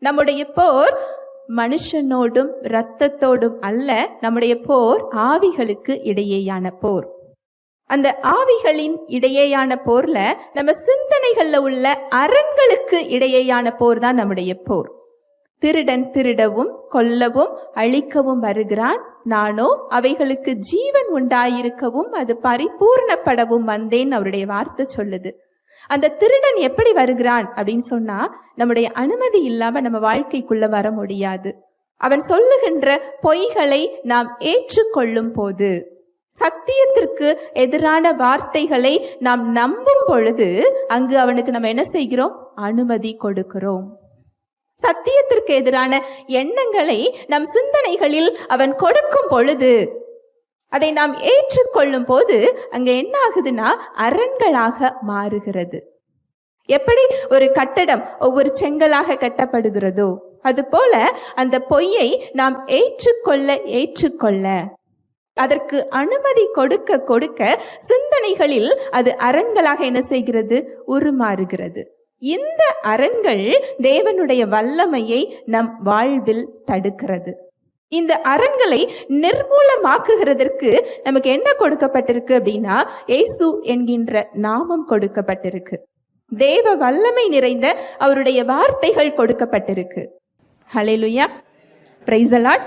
நம்முடைய போர் மனுஷனோடும் இரத்தத்தோடும் அல்ல, நம்முடைய போர் ஆவிகளுக்கு இடையேயான போர். அந்த ஆவிகளின் இடையேயான போர்ல நம்ம சிந்தனைகள்ல உள்ள அரண்களுக்கு இடையேயான போர் தான் நம்முடைய போர். திருடன் திருடவும் கொல்லவும் அழிக்கவும் வருகிறான், நானோ அவைகளுக்கு ஜீவன் உண்டாயிருக்கவும் அது பரிபூர்ணப்படவும் வந்தேன் அவருடைய வார்த்தை சொல்லுது. அந்த திருடன் எப்படி வருகிறான் அப்படின்னு சொன்னா, நம்முடைய அனுமதி இல்லாம நம்ம வாழ்க்கைக்குள்ள வர முடியாது. அவன் சொல்லுகின்ற பொய்களை நாம் ஏற்றுக்கொள்ளும் போது, சத்தியத்திற்கு எதிரான வார்த்தைகளை நாம் நம்பும் பொழுது அங்கு அவனுக்கு நம்ம என்ன செய்கிறோம்? அனுமதி கொடுக்கிறோம். சத்தியத்திற்கு எதிரான எண்ணங்களை நம் சிந்தனைகளில் அவன் கொடுக்கும் பொழுது, அதை நாம் ஏற்றுக்கொள்ளும் போது அங்க என்ன ஆகுதுன்னா அரண்களாக மாறுகிறது. எப்படி ஒரு கட்டடம் ஒவ்வொரு செங்கலாக கட்டப்படுகிறதோ அதுபோல அந்த பொய்யை நாம் ஏற்றுக்கொள்ள அதற்கு அனுமதி கொடுக்க கொடுக்க சிந்தனைகளில் அது அரண்களாக என்ன செய்கிறது? உருமாறுகிறது. இந்த அரண்கள் தேவனுடைய வல்லமையை நம் வாழ்வில் தடுக்கிறது. இந்த அரண்களை நிர்மூலமாக்குகிறதற்கு நமக்கு என்ன கொடுக்கப்பட்டிருக்கு அப்படின்னா, இயேசு என்கின்ற நாமம் கொடுக்கப்பட்டிருக்கு. தேவ வல்லமை நிறைந்த அவருடைய வார்த்தைகள் கொடுக்கப்பட்டிருக்கு. ஹல்லேலூயா, பிரைஸ் தி லார்ட்.